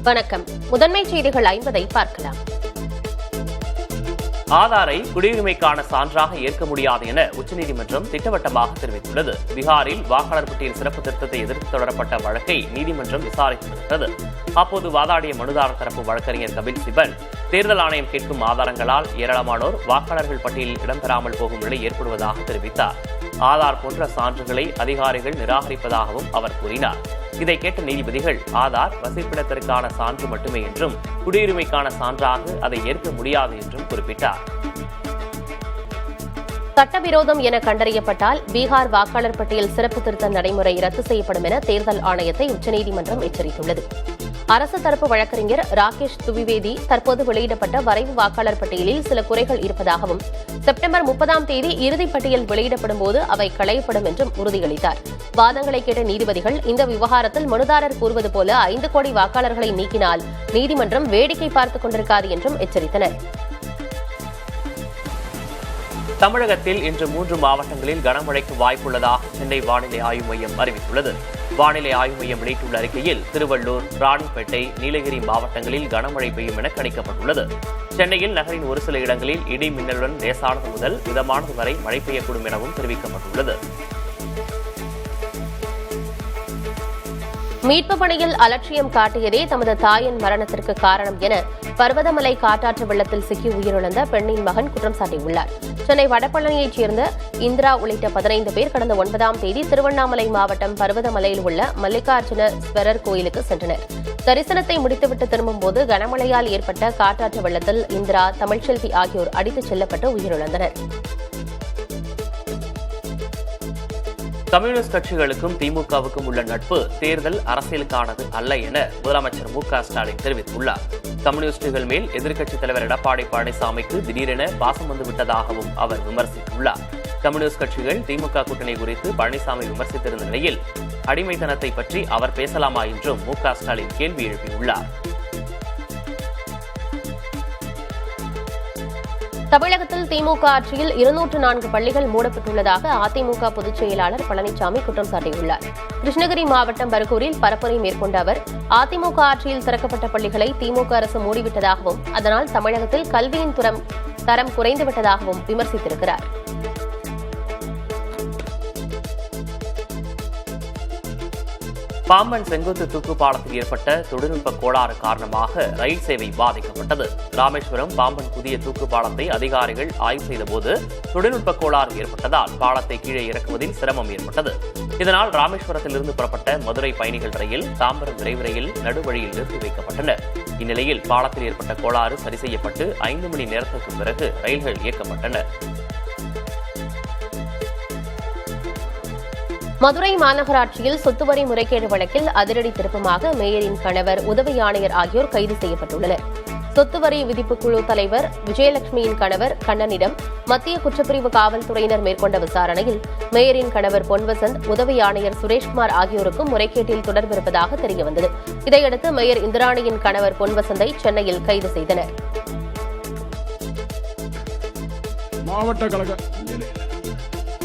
வணக்கம். முதன்மை செய்திகள் 50 பார்க்கலாம். ஆதாரை குடியுரிமைக்கான சான்றாக ஏற்க முடியாது என உச்சநீதிமன்றம் திட்டவட்டமாக தெரிவித்துள்ளது. பீகாரில் வாக்காளர் பட்டியல் சிறப்பு திருத்தத்தை எதிர்த்து தொடரப்பட்ட வழக்கை நீதிமன்றம் விசாரித்து வருகிறது. அப்போது வாதாடிய மனுதாரர் தரப்பு வழக்கறிஞர் கபில் சிபல், தேர்தல் ஆணையம் கேட்கும் ஆதாரங்களால் ஏராளமானோர் வாக்காளர்கள் பட்டியலில் இடம்பெறாமல் போகும் நிலை ஏற்படுவதாக தெரிவித்தார். ஆதார் போன்ற சான்றுகளை அதிகாரிகள் நிராகரிப்பதாகவும் அவர் கூறினார். இதை கேட்ட நீதிபதிகள், ஆதார் வசிப்பிடத்திற்கான சான்று மட்டுமே என்றும் குடியுரிமைக்கான சான்றாக அதை ஏற்க முடியாது என்றும் குறிப்பிட்டார். சட்டவிரோதம் என கண்டறியப்பட்டால் பீகார் வாக்காளர் பட்டியல் சிறப்பு திருத்த நடைமுறை ரத்து செய்யப்படும் என தேர்தல் ஆணையத்தை உச்சநீதிமன்றம் எச்சரித்துள்ளது. அரசு தரப்பு வழக்கறிஞர் ராகேஷ் துவிவேதி தற்போது வெளியிடப்பட்ட வரைவு வாக்காளர் பட்டியலில் சில குறைகள் இருப்பதாகவும் செப்டம்பர் 30ஆம் தேதி இறுதிப் பட்டியல் வெளியிடப்படும் போது அவை களையப்படும் என்றும் உறுதியளித்தார். வாதங்களை கேட்ட நீதிபதிகள், இந்த விவகாரத்தில் மனுதாரர் கூறுவது போல 5 கோடி வாக்காளர்களை நீக்கினால் நீதிமன்றம் வேடிக்கை பார்த்துக் கொண்டிருக்காது என்றும் எச்சரித்தனர். தமிழகத்தில் இன்று 3 மாவட்டங்களில் கனமழைக்கு வாய்ப்புள்ளதாக சென்னை வானிலை ஆய்வு மையம் அறிவித்துள்ளது. வானிலை ஆய்வு மையம் வெளியிட்டுள்ள அறிக்கையில் திருவள்ளூர், ராணிப்பேட்டை, நீலகிரி மாவட்டங்களில் கனமழை பெய்யும் என கணிக்கப்பட்டுள்ளது. சென்னையில் நகரின் ஒரு சில இடங்களில் இடி மின்னலுடன் லேசானது முதல் மிதமானது வரை மழை பெய்யக்கூடும் எனவும் தெரிவிக்கப்பட்டுள்ளது. மீட்பு பணியில் அலட்சியம் காட்டியதே தமது தாயின் மரணத்திற்கு காரணம் என பர்வதமலை காட்டாற்று வெள்ளத்தில் சிக்கி உயிரிழந்த பெண்ணின் மகன் குற்றம் சாட்டியுள்ளார். சென்னை வடபழனியைச் சேர்ந்த இந்திரா உள்ளிட்ட 15 பேர் கடந்த 9ஆம் தேதி திருவண்ணாமலை மாவட்டம் பர்வதமலையில் உள்ள மல்லிகார்ஜுனேஸ்வரர் கோயிலுக்கு சென்றனர். தரிசனத்தை முடித்துவிட்டு திரும்பும்போது கனமழையால் ஏற்பட்ட காட்டாற்று வெள்ளத்தில் இந்திரா, தமிழ்ச்செல்வி ஆகியோர் அடித்துச் செல்லப்பட்டு உயிரிழந்தனர். கம்யூனிஸ்ட் கட்சிகளுக்கும் திமுகவுக்கும் உள்ள நட்பு தேர்தல் அரசியலுக்கானது அல்ல என முதலமைச்சர் மு.க.ஸ்டாலின் தெரிவித்துள்ளார். கம்யூனிஸ்டுகள் மேல் எதிர்க்கட்சித் தலைவர் எடப்பாடி பழனிசாமிக்கு திடீரென பாசம் வந்துவிட்டதாகவும் அவர் விமர்சித்துள்ளார். கம்யூனிஸ்ட் கட்சிகள் திமுக கூட்டணி குறித்து பழனிசாமி விமர்சித்திருந்த நிலையில் அடிமைத்தனத்தை பற்றி அவர் பேசலாமா என்றும் மு.க.ஸ்டாலின் கேள்வி எழுப்பியுள்ளார். தமிழகத்தில் திமுக ஆட்சியில் 204 பள்ளிகள் மூடப்பட்டுள்ளதாக அதிமுக பொதுச் செயலாளர் பழனிசாமி குற்றம் சாட்டியுள்ளார். கிருஷ்ணகிரி மாவட்டம் பர்கூரில் பரப்புரை மேற்கொண்ட அவர், அதிமுக ஆட்சியில் திறக்கப்பட்ட பள்ளிகளை திமுக அரசு மூடிவிட்டதாகவும் அதனால் தமிழகத்தில் கல்வியின் தரம் குறைந்துவிட்டதாகவும் விமர்சித்திருக்கிறார். பாம்பன் செங்குத்து தூக்கு பாலத்தில் ஏற்பட்ட தொழில்நுட்ப கோளாறு காரணமாக ரயில் சேவை பாதிக்கப்பட்டது. ராமேஸ்வரம் பாம்பன் புதிய தூக்கு பாலத்தை அதிகாரிகள் ஆய்வு செய்தபோது தொழில்நுட்ப கோளாறு ஏற்பட்டதால் பாலத்தை கீழே இறக்குவதில் சிரமம் ஏற்பட்டது. இதனால் ராமேஸ்வரத்திலிருந்து புறப்பட்ட மதுரை பயணிகள் ரயில், தாம்பரம் விரைவு ரயில் நடுவழியில் நிறுத்தி வைக்கப்பட்டன. இந்நிலையில் பாலத்தில் ஏற்பட்ட கோளாறு சரி செய்யப்பட்டு 5 மணி நேரத்திற்கு பிறகு ரயில்கள் இயக்கப்பட்டன. மதுரை மாநகராட்சியில் சொத்து வரி முறைகேடு வழக்கில் அதிரடி திருப்பமாக மேயரின் கணவர், உதவி ஆணையர் ஆகியோர் கைது செய்யப்பட்டுள்ளனர். சொத்து வரி விதிப்பு குழு தலைவர் விஜயலட்சுமியின் கணவர் கண்ணனிடம் மத்திய குற்றப்பிரிவு காவல்துறையினர் மேற்கொண்ட விசாரணையில் மேயரின் கணவர் பொன்வசந்த், உதவி ஆணையர் சுரேஷ்குமார் ஆகியோருக்கும் முறைகேட்டில் தொடர்பிருப்பதாக தெரியவந்தது. இதையடுத்து மேயர் இந்திராணியின் கணவர் பொன்வசந்தை சென்னையில் கைது செய்தனர்.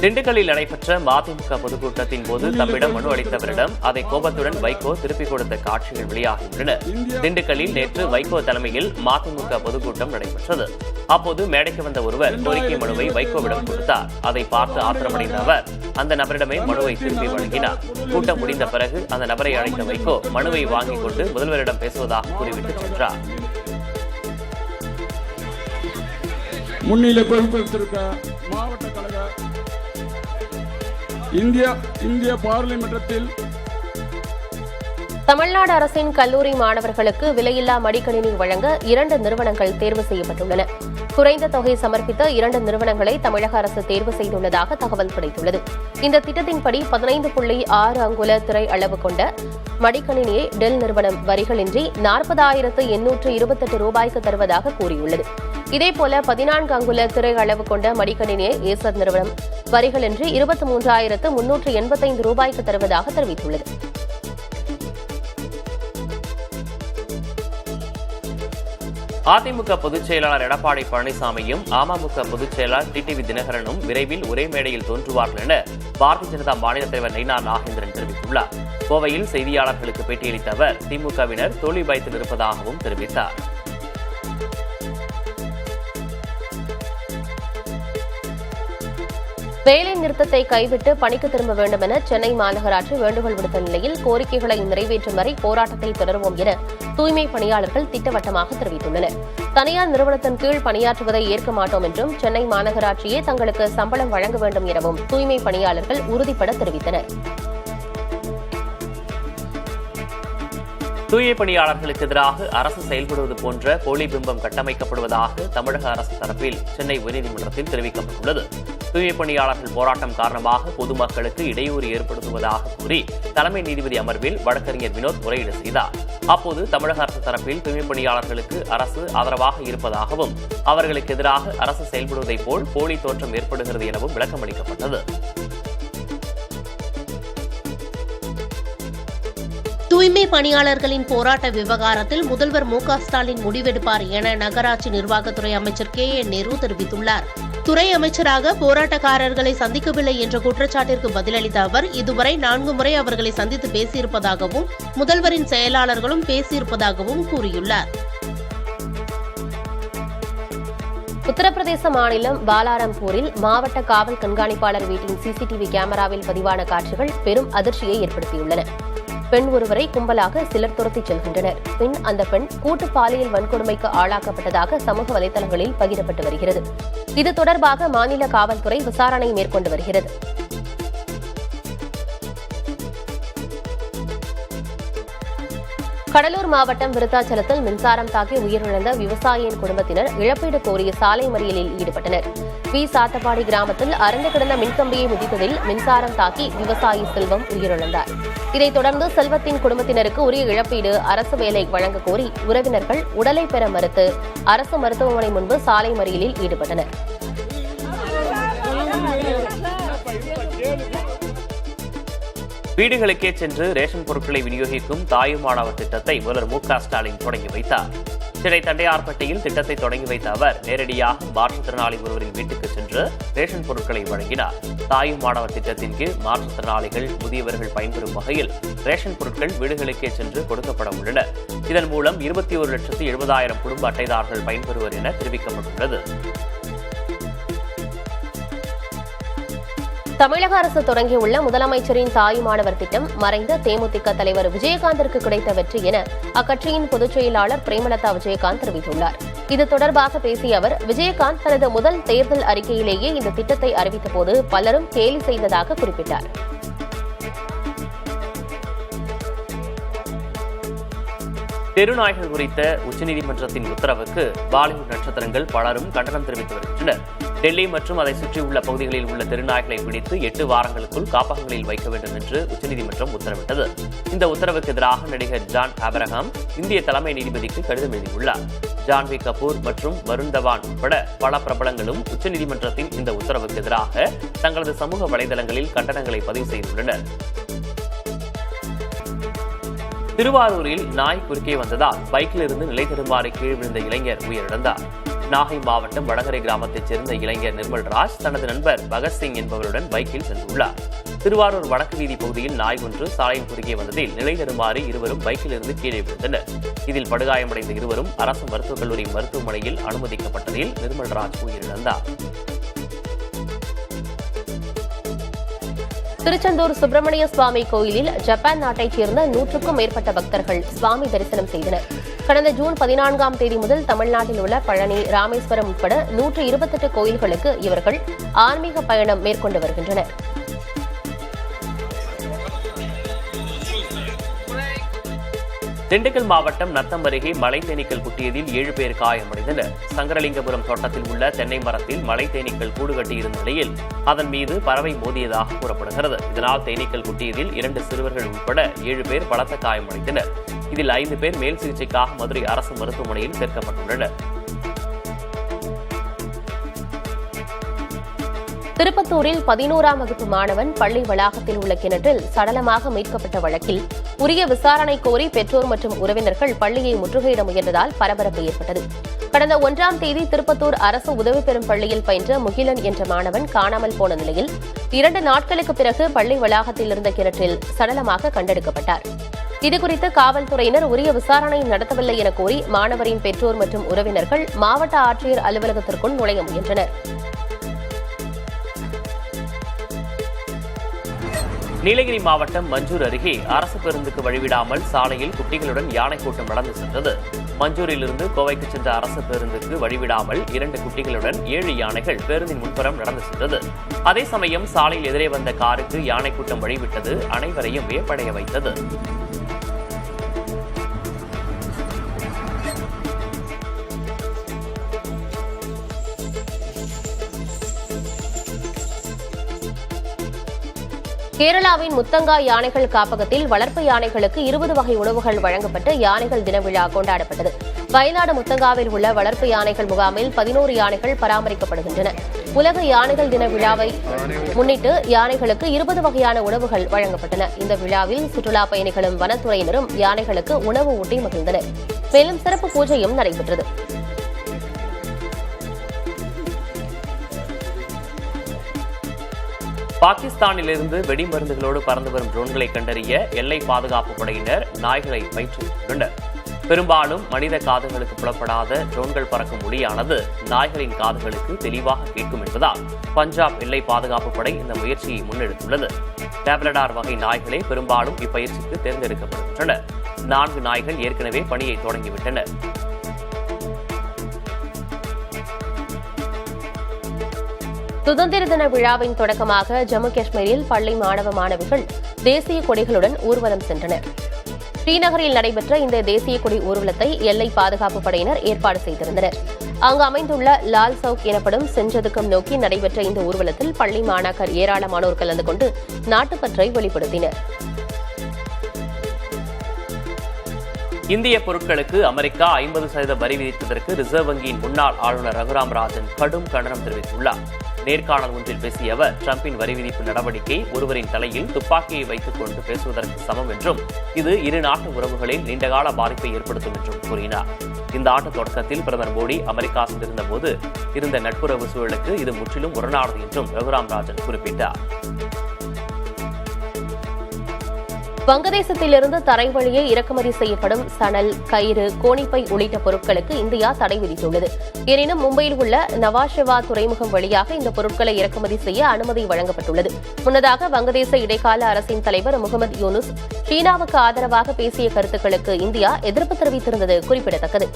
திண்டுக்கல்லில் நடைபெற்ற மதிமுக பொதுக்கூட்டத்தின் போது தம்மிடம் மனு அளித்தவரிடம் அதை கோபத்துடன் வைகோ திருப்பிக் கொடுத்த காட்சிகள் வெளியாகியுள்ளன. திண்டுக்கல்லில் நேற்று வைகோ தலைமையில் மதிமுக பொதுக்கூட்டம் நடைபெற்றது. அப்போது மேடைக்கு வந்த ஒருவர் கோரிக்கை மனுவை வைகோவிடம் கொடுத்தார். அதை பார்த்து ஆத்திரமடைந்த அவர் அந்த நபரிடமே மனுவை திருப்பி வழங்கினார். கூட்டம் முடிந்த பிறகு அந்த நபரை அழைத்த வைகோ மனுவை வாங்கிக் கொண்டு முதல்வரிடம் பேசுவதாக கூறிவிட்டு சென்றார். முன்னிலை பொறுப்பேற்றிருக்க மாவட்ட கழக இந்திய பார்லிமென்றத்தில் தமிழ்நாடு அரசின் கல்லூரி மாணவர்களுக்கு விலையில்லா மடிக்கணினி வழங்க 2 நிறுவனங்கள் தேர்வு செய்யப்பட்டுள்ளன. குறைந்த தொகை சமர்ப்பித்த 2 நிறுவனங்களை தமிழக அரசு தேர்வு செய்துள்ளதாக தகவல் கிடைத்துள்ளது. இந்த திட்டத்தின்படி 15.6 அங்குல திரை அளவு கொண்ட மடிக்கணினியை டெல் நிறுவனம் வரிகளின்றி 40,828 ரூபாய்க்கு தருவதாக கூறியுள்ளது. இதேபோல 14 அங்குல திரை அளவு கொண்ட மடிக்கணினியை ஏசர் நிறுவனம் வரிகளின்றி 23,385 ரூபாய்க்கு தருவதாக தெரிவித்துள்ளது. அதிமுக பொதுச் செயலாளர் எடப்பாடி பழனிசாமியும் அமமுக பொதுச் செயலாளர் டிடிவி தினகரனும் விரைவில் ஒரே மேடையில் தோன்றுவார்கள் என பாரதிய ஜனதா மாநில தலைவர் நயினார் நாகேந்திரன் தெரிவித்துள்ளார். கோவையில் செய்தியாளர்களுக்கு பேட்டியளித்த அவர் திமுகவினர் தோல்வி பயத்தில் இருப்பதாகவும் தெரிவித்தார். வேலை நிறுத்தத்தை கைவிட்டு பணிக்கு திரும்ப வேண்டும் என சென்னை மாநகராட்சி வேண்டுகோள் விடுத்த நிலையில் கோரிக்கைகளை நிறைவேற்றும் வரை போராட்டத்தை தொடருவோம் என தூய்மை பணியாளர்கள் திட்டவட்டமாக தெரிவித்துள்ளனர். தனியார் நிறுவனத்தின் கீழ் பணியாற்றுவதை ஏற்க மாட்டோம் என்றும் சென்னை மாநகராட்சியே தங்களுக்கு சம்பளம் வழங்க வேண்டும் எனவும் தூய்மை பணியாளர்கள் உறுதிபட தெரிவித்தனர். தூய்மை பணியாளர்களுக்கு எதிராக அரசு செயல்படுவது போன்ற போலி பிம்பம் கட்டமைக்கப்படுவதாக தமிழக அரசு தரப்பில் சென்னை உயர்நீதிமன்றத்தில் தெரிவிக்கப்பட்டுள்ளது. தூய்மை பணியாளர்கள் போராட்டம் காரணமாக பொதுமக்களுக்கு இடையூறு ஏற்படுத்துவதாக கூறி தலைமை நீதிபதி அமர்வில் வழக்கறிஞர் வினோத் முறையீடு செய்தார். அப்போது தமிழக அரசு தரப்பில் தூய்மை பணியாளர்களுக்கு அரசு ஆதரவாக இருப்பதாகவும் அவர்களுக்கு எதிராக அரசு செயல்படுவதைப் போல் போலி தோற்றம் ஏற்படுகிறது எனவும் விளக்கமளிக்கப்பட்டது. தூய்மை பணியாளர்களின் போராட்ட விவகாரத்தில் முதல்வர் மு.க. ஸ்டாலின் முடிவெடுப்பார் என நகராட்சி நிர்வாகத்துறை அமைச்சர் கே.ஏ. நேரு தெரிவித்துள்ளார். துறை அமைச்சராக போராட்டக்காரர்களை சந்திக்கவில்லை என்ற குற்றச்சாட்டிற்கு பதிலளித்த அவர் இதுவரை 4 முறை அவர்களை சந்தித்து பேசியிருப்பதாகவும் முதல்வரின் செயலாளர்களும் பேசியிருப்பதாகவும் கூறியுள்ளார். உத்தரப்பிரதேச மாநிலம் பாலாராம்பூரில் மாவட்ட காவல் கண்காணிப்பாளர் வீட்டின் சிசிடிவி கேமராவில் பதிவான காட்சிகள் பெரும் அதிர்ச்சியை ஏற்படுத்தியுள்ளன. பெண் ஒருவரை கும்பலாக சிலர் துரத்திச் செல்கின்றனர். பின் அந்த பெண் கூட்டு பாலியல் வன்கொடுமைக்கு ஆளாக்கப்பட்டதாக சமூக வலைதளங்களில் பகிரப்பட்டு வருகிறது. இது தொடர்பாக மாநில காவல்துறை விசாரணை மேற்கொண்டு வருகிறது. கடலூர் மாவட்டம் விருத்தாச்சலத்தில் மின்சாரம் தாக்கி உயிரிழந்த விவசாயியின் குடும்பத்தினர் இழப்பீடு கோரி சாலை மறியலில் ஈடுபட்டனர். சாத்தப்பாடி கிராமத்தில் அறந்து கிடந்த மின்கம்பியை மிதித்ததில் மின்சாரம் தாக்கி விவசாயி செல்வம் உயிரிழந்தார். இதைத் தொடர்ந்து செல்வத்தின் குடும்பத்தினருக்கு உரிய இழப்பீடு அரசு வேலை வழங்க கோரி உறவினர்கள் உடலை பெற மறுத்து அரசு மருத்துவமனை முன்பு சாலை மறியலில் ஈடுபட்டனர். வீடுகளுக்கே சென்று ரேஷன் பொருட்களை விநியோகிக்கும் தாயுமானவர் திட்டத்தை முதல்வர் மு.க. ஸ்டாலின் தொடங்கி வைத்தார். சென்னை தண்டையார்பேட்டையில் திட்டத்தை தொடங்கி வைத்த அவர் நேரடியாக மாற்றுத்திறனாளி ஒருவரின் வீட்டுக்கு சென்று ரேஷன் பொருட்களை வழங்கினார். தாயுமானவர் திட்டத்தின் கீழ் மாற்றுத்திறனாளிகள் முதியவர்கள் பயன்பெறும் வகையில் ரேஷன் பொருட்கள் வீடுகளுக்கே சென்று கொடுக்கப்பட உள்ளன. இதன் மூலம் 21,70,000 குடும்ப அட்டைதாரர்கள் பயன்பெறுவர் என தெரிவிக்கப்பட்டுள்ளது. தமிழக அரசு தொடங்கியுள்ள முதலமைச்சரின் தாயுமானவர் திட்டம் மறைந்த தேமுதிக தலைவர் விஜயகாந்திற்கு கிடைத்த வெற்றி என அக்கட்சியின் பொதுச் செயலாளர் பிரேமலதா விஜயகாந்த் தெரிவித்துள்ளார். இது தொடர்பாக பேசிய அவர் விஜயகாந்த் தனது முதல் தேர்தல் அறிக்கையிலேயே இந்த திட்டத்தை அறிவித்தபோது பலரும் கேலி செய்ததாக குறிப்பிட்டார். தெருநாய்கள் குறித்த உச்சநீதிமன்றத்தின் உத்தரவுக்கு பாலிவுட் நட்சத்திரங்கள் பலரும் கண்டனம் தெரிவித்து வருகின்றனர். டெல்லி மற்றும் அதை சுற்றியுள்ள பகுதிகளில் உள்ள தெருநாய்களை பிடித்து 8 வாரங்களுக்குள் காப்பகங்களில் வைக்க வேண்டும் என்று உச்சநீதிமன்றம் உத்தரவிட்டது. இந்த உத்தரவுக்கு எதிராக நடிகர் ஜான் ஆபிரகாம் இந்திய தலைமை நீதிபதிக்கு கடிதம் எழுதியுள்ளார். ஜான்வி கபூர் மற்றும் வருண் தவான் உட்பட பல பிரபலங்களும் உச்சநீதிமன்றத்தின் இந்த உத்தரவுக்கு எதிராக தங்களது சமூக வலைதளங்களில் கண்டனங்களை பதிவு செய்துள்ளனர். திருவாரூரில் நாய் குறுக்கே வந்ததால் பைக்கில் இருந்து நிலை தடுமாறி கீழ் விழுந்த இளைஞர் உயிரிழந்தார். நாகை மாவட்டம் வடகரை கிராமத்தைச் சேர்ந்த இளைஞர் நிர்மல்ராஜ் தனது நண்பர் பகத்சிங் என்பவருடன் பைக்கில் சென்றுள்ளார். திருவாரூர் வடக்கு வீதி பகுதியில் நாய் ஒன்று சாலையின் குறுக்கே வந்ததில் நிலை தடுமாறி இருவரும் பைக்கில் இருந்து கீழே விழுந்தனர். இதில் படுகாயமடைந்த இருவரும் அரசு மருத்துவக் கல்லூரி மருத்துவமனையில் அனுமதிக்கப்பட்டதில் நிர்மல்ராஜ் உயிரிழந்தார். திருச்செந்தூர் சுப்பிரமணிய சுவாமி கோயிலில் ஜப்பான் நாட்டைச் சேர்ந்த 100க்கும் மேற்பட்ட பக்தர்கள் சுவாமி தரிசனம் செய்தனர். கடந்த ஜூன் 14ஆம் தேதி முதல் தமிழ்நாட்டில் உள்ள பழனி, ராமேஸ்வரம் உட்பட 128 கோயில்களுக்கு இவர்கள் ஆன்மீக பயணம் மேற்கொண்டு வருகின்றனர். திண்டுக்கல் மாவட்டம் நத்தம் அருகே மலை தேனீக்கள் குட்டியதில் 7 பேர் காயமடைந்தனர். சங்கரலிங்கபுரம் தோட்டத்தில் உள்ள தென்னை மரத்தில் மலை தேனீக்கள் கூடு கட்டியிருந்த நிலையில் அதன் மீது பறவை மோதியதாக கூறப்படுகிறது. இதனால் தேனீக்கள் குட்டியதில் 2 சிறுவர்கள் உட்பட 7 பேர் பலத்த காயமடைந்தனர். இதில் 5 பேர் மேல் சிகிச்சைக்காக மதுரை அரசு மருத்துவமனையில் சேர்க்கப்பட்டுள்ளனர். திருப்பத்தூரில் 11ஆம் வகுப்பு மாணவன் பள்ளி வளாகத்தில் உள்ள கிணற்றில் சடலமாக மீட்கப்பட்ட வழக்கில் உரிய விசாரணை கோரி பெற்றோர் மற்றும் உறவினர்கள் பள்ளியை முற்றுகையிட முயன்றதால் பரபரப்பு ஏற்பட்டது. கடந்த 1ஆம் தேதி திருப்பத்தூர் அரசு உதவி பெறும் பள்ளியில் பயின்ற முகிலன் என்ற மாணவன் காணாமல் போன நிலையில் 2 நாட்களுக்கு பிறகு பள்ளி வளாகத்தில் இருந்த கிணற்றில் சடலமாக கண்டெடுக்கப்பட்டார். இதுகுறித்து காவல்துறையினர் உரிய விசாரணை நடத்தவில்லை என கூறி மாணவரின் பெற்றோர் மற்றும் உறவினர்கள் மாவட்ட ஆட்சியர் அலுவலகத்திற்குள் நுழைய முயன்றனர். நீலகிரி மாவட்டம் மஞ்சூர் அருகே அரசு பேருந்துக்கு வழிவிடாமல் சாலையில் குட்டிகளுடன் யானை கூட்டம் நடந்து சென்றது. மஞ்சூரிலிருந்து கோவைக்கு சென்ற அரசு பேருந்துக்கு வழிவிடாமல் 2 குட்டிகளுடன் 7 யானைகள் பேருந்தின் முன்புறம் நடந்து சென்றது. அதே சமயம் சாலையில் எதிரே வந்த காருக்கு யானை கூட்டம் வழிவிட்டது அனைவரையும் வியப்படைய வைத்தது. கேரளாவின் முத்தங்கா யானைகள் காப்பகத்தில் வளர்ப்பு யானைகளுக்கு 20 வகை உணவுகள் வழங்கப்பட்டு யானைகள் தின விழா கொண்டாடப்பட்டது. வயநாடு முத்தங்காவில் உள்ள வளர்ப்பு யானைகள் முகாமில் 11 யானைகள் பராமரிக்கப்படுகின்றன. உலக யானைகள் தின விழாவை முன்னிட்டு யானைகளுக்கு 20 வகையான உணவுகள் வழங்கப்பட்டன. இந்த விழாவில் சுற்றுலா பயணிகளும் வனத்துறையினரும் யானைகளுக்கு உணவு ஊட்டி மகிழ்ந்தனர். மேலும் சிறப்பு பூஜையும் நடைபெற்றது. பாகிஸ்தானிலிருந்து வெடிமருந்துகளோடு பறந்து வரும் ட்ரோன்களை கண்டறிய எல்லை பாதுகாப்பு படையினர் நாய்களை பயிற்றுவித்துள்ளனர். பெரும்பாலும் மனித காதுகளுக்கு புலப்படாத ட்ரோன்கள் பறக்கும் ஒலியானது நாய்களின் காதுகளுக்கு தெளிவாக கேட்கும் என்பதால் பஞ்சாப் எல்லை பாதுகாப்பு படை இந்த முயற்சியை முன்னெடுத்துள்ளது. டேப்லடார் வகை நாய்களே பெரும்பாலும் இப்பயிற்சிக்கு தேர்ந்தெடுக்கப்படுகின்றன. 4 நாய்கள் ஏற்கனவே பணியை தொடங்கிவிட்டன. சுதந்திர தின விழாவின் தொடக்கமாக ஜம்மு காஷ்மீரில் பள்ளி மாணவ மாணவிகள் தேசிய கொடிகளுடன் ஊர்வலம் சென்றனர். ஸ்ரீநகரில் நடைபெற்ற இந்த தேசிய கொடி ஊர்வலத்தை எல்லை பாதுகாப்பு படையினர் ஏற்பாடு செய்திருந்தனர். அங்கு அமைந்துள்ள லால் சவுக் எனப்படும் செஞ்சதுக்கம் நோக்கி நடைபெற்ற இந்த ஊர்வலத்தில் பள்ளி மாணாக்கர் ஏராளமானோர் கலந்து கொண்டு நாட்டுப்பற்றை வெளிப்படுத்தினர். இந்திய பொருட்களுக்கு அமெரிக்கா 50% வரி விதித்ததற்கு ரிசர்வ் வங்கியின் முன்னாள் ஆளுநர் ரகுராம் ராஜன் கடும் கண்டனம் தெரிவித்துள்ளார். நேர்காணல் ஒன்றில் பேசிய அவர் டிரம்பின் வரி விதிப்பு நடவடிக்கை ஒருவரின் தலையில் துப்பாக்கியை வைத்துக் கொண்டு பேசுவதற்கு சமம் என்றும் இது இரு நாட்டு உறவுகளில் நீண்டகால பாதிப்பை ஏற்படுத்தும் என்றும் கூறினார். இந்த ஆண்டு தொடக்கத்தில் பிரதமர் மோடி அமெரிக்கா சென்றிருந்த போது இருந்த நட்புறவு சூழலுக்கு இது முற்றிலும் முரணானது என்றும் ரகுராம் ராஜன் குறிப்பிட்டார். வங்கதேசத்திலிருந்து தரை வழியே இறக்குமதி செய்யப்படும் சணல், கயிறு, கோணிப்பை உள்ளிட்ட பொருட்களுக்கு இந்தியா தடை விதித்துள்ளது. எனினும் மும்பையில் உள்ள நவாஷெவா துறைமுகம் வழியாக இந்த பொருட்களை இறக்குமதி செய்ய அனுமதி வழங்கப்பட்டுள்ளது. முன்னதாக வங்கதேச இடைக்கால அரசின் தலைவர் முகமது யூனுஸ் சீனாவுக்கு ஆதரவாக பேசிய கருத்துக்களுக்கு இந்தியா எதிர்ப்பு தெரிவித்திருந்தது குறிப்பிடத்தக்கது.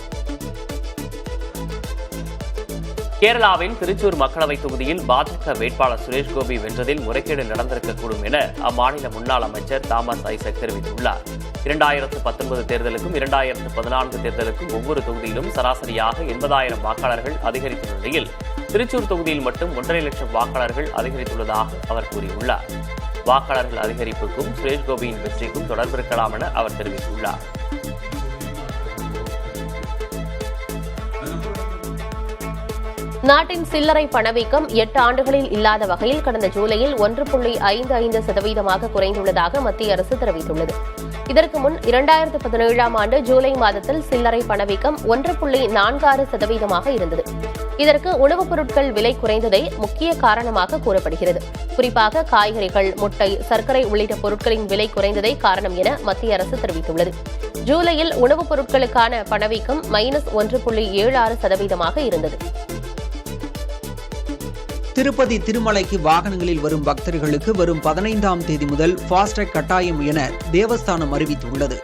கேரளாவின் திருச்சூர் மக்களவைத் தொகுதியில் பாஜக வேட்பாளர் சுரேஷ் கோபி வென்றதில் முறைகேடு நடந்திருக்கக்கூடும் என அம்மாநில முன்னாள் அமைச்சர் தாமஸ் ஐசக் தெரிவித்துள்ளார். 2019 தேர்தலுக்கும் 2014 தேர்தலுக்கும் ஒவ்வொரு தொகுதியிலும் சராசரியாக 80,000 வாக்காளர்கள் அதிகரித்துள்ள நிலையில் திருச்சூர் தொகுதியில் மட்டும் 1.5 லட்சம் வாக்காளர்கள் அதிகரித்துள்ளதாக அவர் கூறியுள்ளார். வாக்காளர்கள் அதிகரிப்புக்கும் சுரேஷ் கோபியின் வெற்றிக்கும் தொடர்பிருக்கலாம் என அவர் தெரிவித்துள்ளார். நாட்டின் சில்லறை பணவீக்கம் 8 ஆண்டுகளில் இல்லாத வகையில் கடந்த ஜூலையில் 1.55% குறைந்துள்ளதாக மத்திய அரசு தெரிவித்துள்ளது. இதற்கு முன் 2017ஆம் ஆண்டு ஜூலை மாதத்தில் சில்லறை பணவீக்கம் 1.46% இருந்தது. இதற்கு உணவுப் பொருட்கள் விலை குறைந்ததே முக்கிய காரணமாக கூறப்படுகிறது. குறிப்பாக காய்கறிகள், முட்டை, சர்க்கரை உள்ளிட்ட பொருட்களின் விலை குறைந்ததே காரணம் என மத்திய அரசு தெரிவித்துள்ளது. ஜூலையில் உணவுப் பொருட்களுக்கான பணவீக்கம் -1.76% இருந்தது. திருப்பதி திருமலைக்கு வாகனங்களில் வரும் பக்தர்களுக்கு வரும் 15ஆம் தேதி முதல் ஃபாஸ்டேக் கட்டாயம் என தேவஸ்தானம் அறிவித்துள்ளது.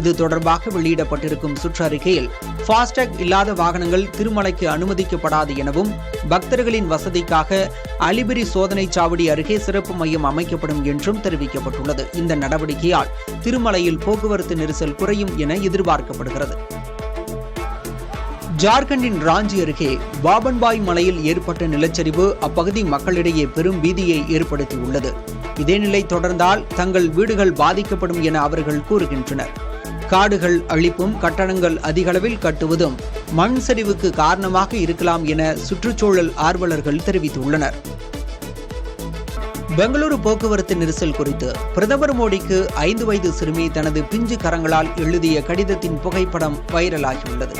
இது தொடர்பாக வெளியிடப்பட்டிருக்கும் சுற்றறிக்கையில் ஃபாஸ்டேக் இல்லாத வாகனங்கள் திருமலைக்கு அனுமதிக்கப்படாது எனவும் பக்தர்களின் வசதிக்காக அலிபிரி சோதனை சாவடி அருகே சிறப்பு மையம் அமைக்கப்படும் என்றும் தெரிவிக்கப்பட்டுள்ளது. இந்த நடவடிக்கையால் திருமலையில் போக்குவரத்து நெரிசல் குறையும் என எதிர்பார்க்கப்படுகிறது. ஜார்க்கண்டின் ராஞ்சி அருகே பாபன்பாய் மலையில் ஏற்பட்ட நிலச்சரிவு அப்பகுதி மக்களிடையே பெரும் பீதியை ஏற்படுத்தியுள்ளது. இதே நிலை தொடர்ந்தால் தங்கள் வீடுகள் பாதிக்கப்படும் என அவர்கள் கூறுகின்றனர். காடுகள் அழிப்பும் கட்டடங்கள் அதிகளவில் கட்டுவதும் மண் சரிவுக்கு காரணமாக இருக்கலாம் என சுற்றுச்சூழல் ஆர்வலர்கள் தெரிவித்துள்ளனர். பெங்களூரு போக்குவரத்து நெரிசல் குறித்து பிரதமர் மோடிக்கு 5 வயது சிறுமி தனது பிஞ்சு கரங்களால் எழுதிய கடிதத்தின் புகைப்படம் வைரலாகியுள்ளது.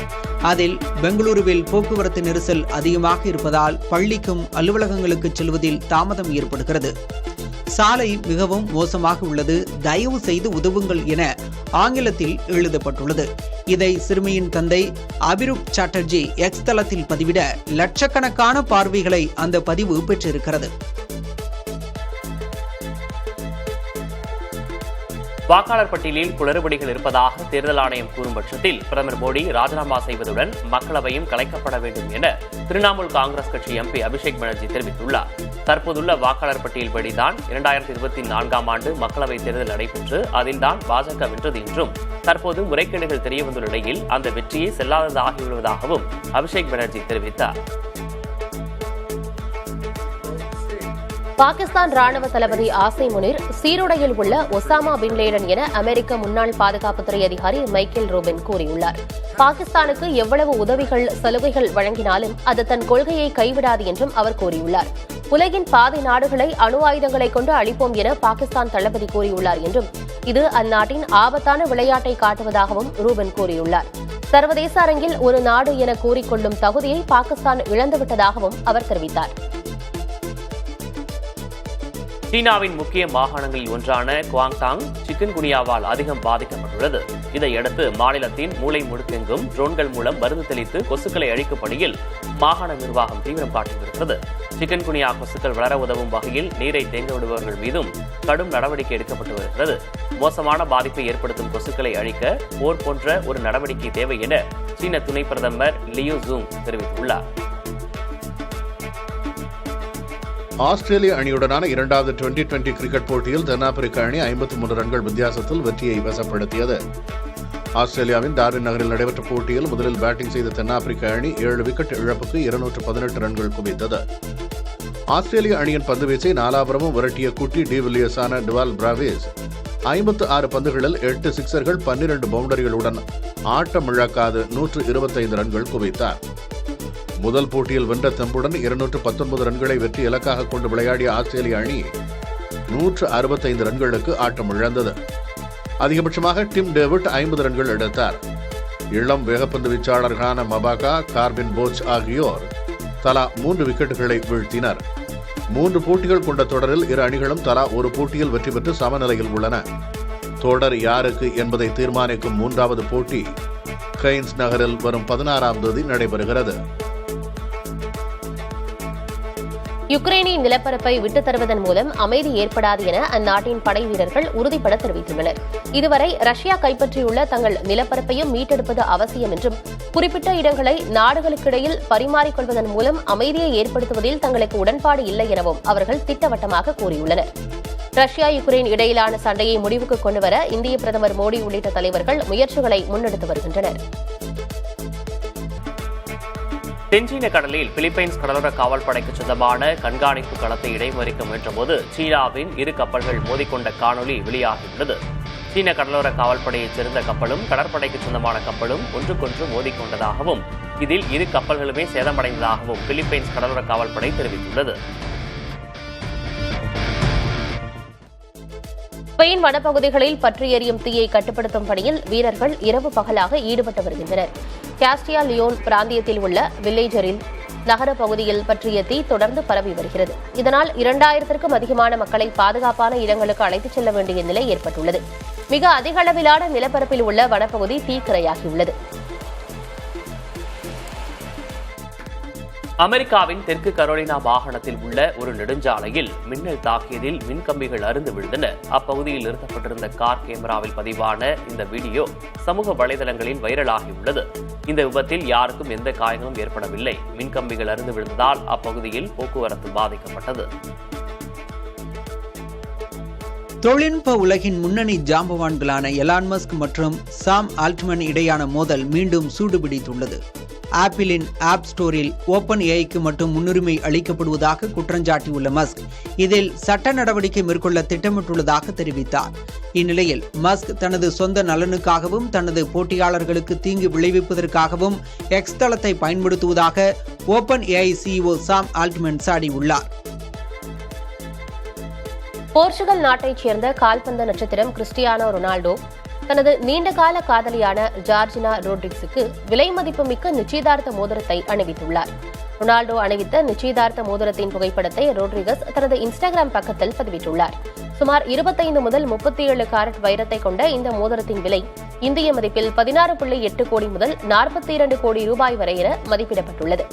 அதில் பெங்களூருவில் போக்குவரத்து நெரிசல் அதிகமாக இருப்பதால் பள்ளிக்கும் அலுவலகங்களுக்கு செல்வதில் தாமதம் ஏற்படுகிறது. சாலை மிகவும் மோசமாக உள்ளது, தயவு செய்து உதவுங்கள் என ஆங்கிலத்தில் எழுதப்பட்டுள்ளது. இதை சிறுமியின் தந்தை அபிரூப் சாட்டர்ஜி எக்ஸ் தளத்தில் பதிவிட லட்சக்கணக்கான பார்வைகளை அந்த பதிவு பெற்றிருக்கிறது. வாக்காளர் பட்டியலில் குளறுபடிகள் இருப்பதாக தேர்தல் ஆணையம் கூறும் பட்சத்தில் பிரதமர் மோடி ராஜினாமா செய்வதுடன் மக்களவையும் கலைக்கப்பட வேண்டும் என திரிணாமுல் காங்கிரஸ் கட்சி எம்பி அபிஷேக் பானர்ஜி தெரிவித்துள்ளார். தற்போதுள்ள வாக்காளர் பட்டியல்படிதான் 2024ஆம் ஆண்டு மக்களவைத் தேர்தல் நடைபெற்று அதில்தான் பாஜக வென்றது என்றும் தற்போது முறைகேடுகள் தெரியவந்துள்ள நிலையில் அந்த வெற்றியை செல்லாததாகிவிடுவதாகவும் அபிஷேக் பானர்ஜி தெரிவித்தார். பாகிஸ்தான் ராணுவ தளபதி ஆசிம் முனிர் சீருடையில் உள்ள ஒசாமா பின் லேடன் என அமெரிக்க முன்னாள் பாதுகாப்புத்துறை அதிகாரி மைக்கேல் ரோபின் கூறியுள்ளார். பாகிஸ்தானுக்கு எவ்வளவு உதவிகள் சலுகைகள் வழங்கினாலும் அது தன் கொள்கையை கைவிடாது என்றும் அவர் கூறியுள்ளார். உலகின் பாதி நாடுகளை அணு ஆயுதங்களை கொண்டு அழிப்போம் என பாகிஸ்தான் தளபதி கூறியுள்ளார் என்றும் இது அந்நாட்டின் ஆபத்தான விளையாட்டை காட்டுவதாகவும் ரூபின் கூறியுள்ளார். சர்வதேச அரங்கில் ஒரு நாடு என கூறிக்கொள்ளும் தகுதியை பாகிஸ்தான் இழந்துவிட்டதாகவும் அவர் தெரிவித்தார். சீனாவின் முக்கிய மாகாணங்களில் ஒன்றான குவாங்டாங் சிக்கன்குனியாவால் அதிகம் பாதிக்கப்பட்டுள்ளது. இதையடுத்து மாநிலத்தின் மூலை முடுக்கெங்கும் ட்ரோன்கள் மூலம் மருந்து தெளித்து கொசுக்களை அழிக்கும் பணியில் மாகாண நிர்வாகம் தீவிரம் காட்டி வருகிறது. சிக்கன்குனியா கொசுக்கள் வளர உதவும் வகையில் நீரை தேங்க விடுபவர்கள் மீதும் கடும் நடவடிக்கை எடுக்கப்பட்டு வருகிறது. மோசமான பாதிப்பை ஏற்படுத்தும் கொசுக்களை அழிக்க போர் போன்ற ஒரு நடவடிக்கை தேவை என சீன துணை பிரதமர் லியூ ஜூங் தெரிவித்துள்ளார். ஆஸ்திரேலிய அணியுடனான இரண்டாவது 2020 கிரிக்கெட் போட்டியில் தென்னாப்பிரிக்க அணி 53 ரன்கள் வித்தியாசத்தில் வெற்றியை வசப்படுத்தியது. ஆஸ்திரேலியாவின் டார்வின் நகரில் நடைபெற்ற போட்டியில் முதலில் பேட்டிங் செய்த தென்னாப்பிரிக்க அணி 7 விக்கெட் இழப்புக்கு 218 ரன்கள் குவித்தது. ஆஸ்திரேலிய அணியின் பந்துவீச்சை நாலாபுரமும் விரட்டிய குட்டி டிவில்லியர்ஸான டுவால் பிராவிஸ் 56 பந்துகளில் 8 சிக்சர்கள் 12 பவுண்டரிகளுடன் ஆட்டமிழக்காது 125 ரன்கள் குவித்தார். முதல் போட்டியில் வென்ற தெம்புடன் 219 ரன்களை வெற்றி இலக்காக கொண்டு விளையாடிய ஆஸ்திரேலிய அணி 165 ரன்களுக்கு ஆட்டம் இழந்தது. அதிகபட்சமாக டிம் டேவிட் 50 ரன்கள் எடுத்தார். இளம் வேகப்பந்து வீச்சாளர்களான மபாகா, கார்பின் போச் ஆகியோர் தலா 3 விக்கெட்டுகளை வீழ்த்தினர். 3 போட்டிகள் கொண்ட தொடரில் இரு அணிகளும் தலா ஒரு போட்டியில் வெற்றி பெற்று சமநிலையில் உள்ளன. தொடர் யாருக்கு என்பதை தீர்மானிக்கும் 3வது போட்டி கெய்ன்ஸ் நகரில் வரும் 16ஆம் தேதி நடைபெறுகிறது. யுக்ரைனின் நிலப்பரப்பை விட்டுத் தருவதன் மூலம் அமைதி ஏற்படாது என அந்நாட்டின் படை வீரர்கள் உறுதிபட தெரிவித்துள்ளனர். இதுவரை ரஷ்யா கைப்பற்றியுள்ள தங்கள் நிலப்பரப்பையும் மீட்டெடுப்பது அவசியம் என்றும் குறிப்பிட்ட இடங்களை நாடுகளுக்கிடையில் பரிமாறிக்கொள்வதன் மூலம் அமைதியை ஏற்படுத்துவதில் தங்களுக்கு உடன்பாடு இல்லை எனவும் அவர்கள் திட்டவட்டமாக கூறியுள்ளனர். ரஷ்யா யுக்ரைன் இடையிலான சண்டையை முடிவுக்கு கொண்டுவர இந்திய பிரதமர் மோடி உள்ளிட்ட தலைவர்கள் முயற்சிகளை முன்னெடுத்து வருகின்றனர். தென்சீன கடலில் பிலிப்பைன்ஸ் கடலோர காவல்படைக்கு சொந்தமான கண்காணிப்பு களத்தை இடைமறிக்க முயன்றபோது சீனாவின் 2 கப்பல்கள் மோதிக்கொண்ட காணொலி வெளியாகியுள்ளது. சீன கடலோர காவல்படையைச் சேர்ந்த கப்பலும் கடற்படைக்கு சொந்தமான கப்பலும் ஒன்றுக்கொன்று மோதிக்கொண்டதாகவும் இதில் 2 கப்பல்களுமே சேதமடைந்ததாகவும் பிலிப்பைன்ஸ் கடலோர காவல்படை தெரிவித்துள்ளது. ஸ்பெயின் வனப்பகுதிகளில் பற்றி எரியும் தீயை கட்டுப்படுத்தும் பணியில் வீரர்கள் இரவு பகலாக ஈடுபட்டு வருகின்றனர். காஸ்டியா லியோன் பிராந்தியத்தில் உள்ள வில்லேஜரில் நகர பகுதியில் பற்றிய தீ தொடர்ந்து பரவி வருகிறது. இதனால் 2000க்கும் அதிகமான மக்களை பாதுகாப்பான இடங்களுக்கு அழைத்துச் செல்ல வேண்டிய நிலை ஏற்பட்டுள்ளது. மிக அதிக அளவிலான நிலப்பரப்பில் உள்ள வனப்பகுதி தீக்கிரையாகியுள்ளது. அமெரிக்காவின் தெற்கு கரோலினா மாகாணத்தில் உள்ள ஒரு நெடுஞ்சாலையில் மின்னல் தாக்கியதில் மின்கம்பிகள் அறுந்து விழுந்தன. அப்பகுதியில் நிறுத்தப்பட்டிருந்த கார் கேமராவில் பதிவான இந்த வீடியோ சமூக வலைதளங்களில் வைரலாகியுள்ளது. இந்த விபத்தில் யாருக்கும் எந்த காயங்களும் ஏற்படவில்லை. மின்கம்பிகள் அறுந்து விழுந்ததால் அப்பகுதியில் போக்குவரத்து பாதிக்கப்பட்டது. தொழில்நுட்ப உலகின் முன்னணி ஜாம்பவான்களான எலான் மஸ்க் மற்றும் சாம் ஆல்ட்மன் இடையான மோதல் மீண்டும் சூடுபிடித்துள்ளது. ஆப்பிளின் ஆப் ஸ்டோரில் ஓபன் ஏஐக்கு மட்டும் முன்னுரிமை அளிக்கப்படுவதாக குற்றஞ்சாட்டியுள்ள மஸ்க் இதில் சட்ட நடவடிக்கை மேற்கொள்ள திட்டமிட்டுள்ளதாக தெரிவித்தார். இந்நிலையில் மஸ்க் தனது சொந்த நலனுக்காகவும் தனது போட்டியாளர்களுக்கு தீங்கு விளைவிப்பதற்காகவும் எக்ஸ் தளத்தை பயன்படுத்துவதாக open AI CEO Sam Altman சாடியுள்ளார். போர்ச்சுகல் நாட்டைச் சேர்ந்த கால்பந்து நட்சத்திரம் கிறிஸ்டியானோ ரொனால்டோ தனது நீண்டகால காதலியான ஜார்ஜினா ரோட்ரிக்ஸுக்கு விலை மதிப்புமிக்க நிச்சயதார்த்த மோதிரத்தை அணிவித்துள்ளார். ரொனால்டோ அணிவித்த நிச்சயதார்த்த மோதிரத்தின் புகைப்படத்தை ரோட்ரிகஸ் தனது இன்ஸ்டாகிராம் பக்கத்தில் பதிவிட்டுள்ளார். சுமார் 25 முதல் 37 கேரட் வைரத்தை கொண்ட இந்த மோதிரத்தின் விலை இந்திய மதிப்பில் 16.8 கோடி முதல் 42 கோடி ரூபாய் வரை என மதிப்பிடப்பட்டுள்ளது.